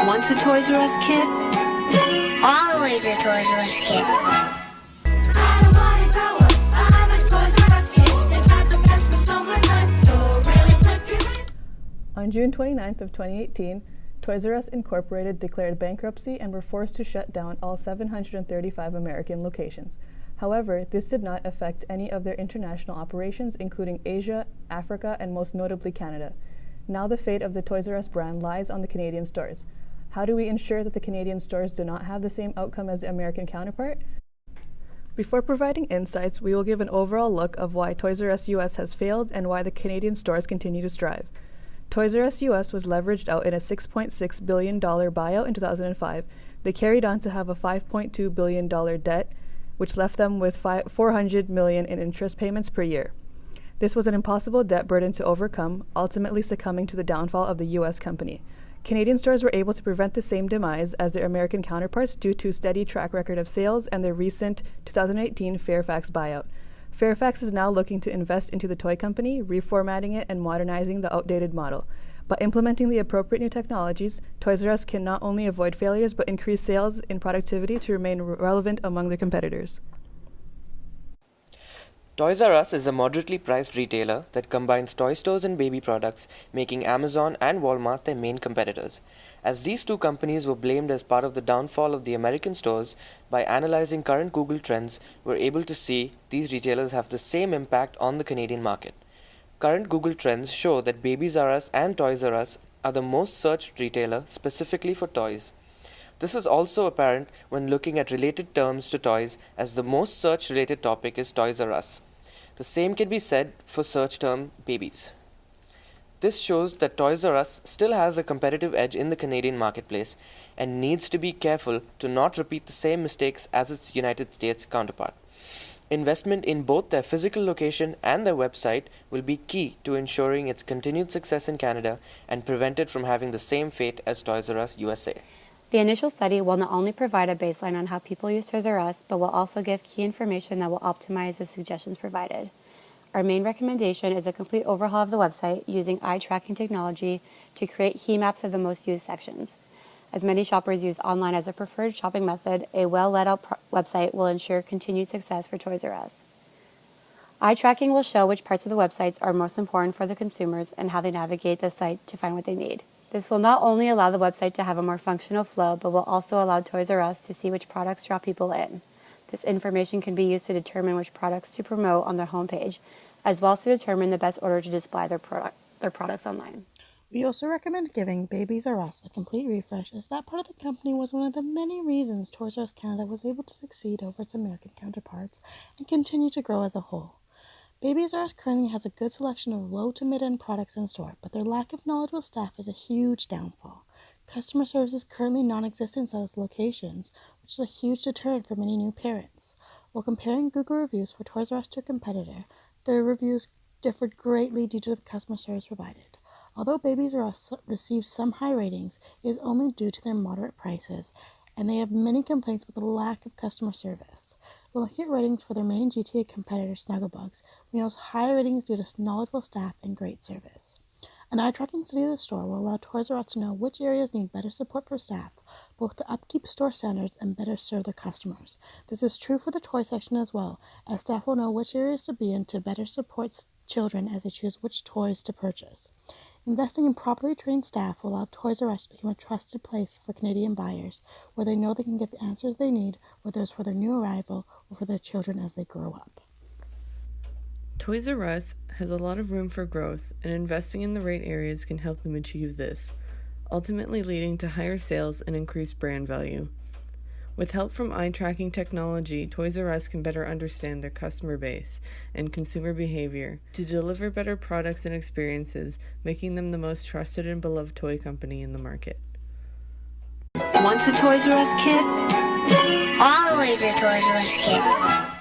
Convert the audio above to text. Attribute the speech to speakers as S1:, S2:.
S1: Once a Toys R Us kid,
S2: Always a Toys R Us kid.
S3: I don't wanna grow up, I'm a Toys R Us kid. They've got the best for so much less, so really click your head.
S4: On June 29th of 2018, Toys R Us Incorporated declared bankruptcy and were forced to shut down all 735 American locations. However, this did not affect any of their international operations, including Asia, Africa, and most notably Canada. Now the fate of the Toys R Us brand lies on the Canadian stores. How do we ensure that the Canadian stores do not have the same outcome as the American counterpart? Before providing insights, we will give an overall look of why Toys R Us US has failed and why the Canadian stores continue to strive. Toys R Us US was leveraged out in a $6.6 billion buyout in 2005. They carried on to have a $5.2 billion debt, which left them with $400 million in interest payments per year. This was an impossible debt burden to overcome, ultimately succumbing to the downfall of the US company. Canadian stores were able to prevent the same demise as their American counterparts due to steady track record of sales and their recent 2018 Fairfax buyout. Fairfax is now looking to invest into the toy company, reformatting it and modernizing the outdated model. By implementing the appropriate new technologies, Toys R Us can not only avoid failures but increase sales and productivity to remain relevant among their competitors.
S5: Toys R Us is a moderately priced retailer that combines toy stores and baby products, making Amazon and Walmart their main competitors. As these two companies were blamed as part of the downfall of the American stores, by analyzing current Google trends, we're able to see these retailers have the same impact on the Canadian market. Current Google trends show that Babies R Us and Toys R Us are the most searched retailer specifically for toys. This is also apparent when looking at related terms to toys, as the most searched related topic is Toys R Us. The same can be said for search term babies. This shows that Toys R Us still has a competitive edge in the Canadian marketplace and needs to be careful to not repeat the same mistakes as its United States counterpart. Investment in both their physical location and their website will be key to ensuring its continued success in Canada and prevent it from having the same fate as Toys R Us USA.
S6: The initial study will not only provide a baseline on how people use Toys R Us, but will also give key information that will optimize the suggestions provided. Our main recommendation is a complete overhaul of the website using eye tracking technology to create heat maps of the most used sections. As many shoppers use online as a preferred shopping method, a well laid out website will ensure continued success for Toys R Us. Eye tracking will show which parts of the websites are most important for the consumers and how they navigate the site to find what they need. This will not only allow the website to have a more functional flow, but will also allow Toys R Us to see which products draw people in. This information can be used to determine which products to promote on their homepage, as well as to determine the best order to display their products online.
S7: We also recommend giving Babies R Us a complete refresh, as that part of the company was one of the many reasons Toys R Us Canada was able to succeed over its American counterparts and continue to grow as a whole. Babies R Us currently has a good selection of low to mid-end products in store, but their lack of knowledgeable staff is a huge downfall. Customer service is currently non-existent at its locations, which is a huge deterrent for many new parents. While comparing Google reviews for Toys R Us to a competitor, their reviews differed greatly due to the customer service provided. Although Babies R Us receives some high ratings, it is only due to their moderate prices, and they have many complaints with the lack of customer service. When looking at ratings for their main GTA competitor, Snugglebugs, we notice high ratings due to knowledgeable staff and great service. An eye-tracking study of the store will allow Toys R Us to know which areas need better support for staff, both to upkeep store standards and better serve their customers. This is true for the toy section as well, as staff will know which areas to be in to better support children as they choose which toys to purchase. Investing in properly trained staff will allow Toys R Us to become a trusted place for Canadian buyers, where they know they can get the answers they need, whether it's for their new arrival or for their children as they grow up.
S8: Toys R Us has a lot of room for growth, and investing in the right areas can help them achieve this, ultimately leading to higher sales and increased brand value. With help from eye-tracking technology, Toys R Us can better understand their customer base and consumer behavior to deliver better products and experiences, making them the most trusted and beloved toy company in the market.
S1: once a Toys R Us kid,
S2: Always a Toys R Us kid.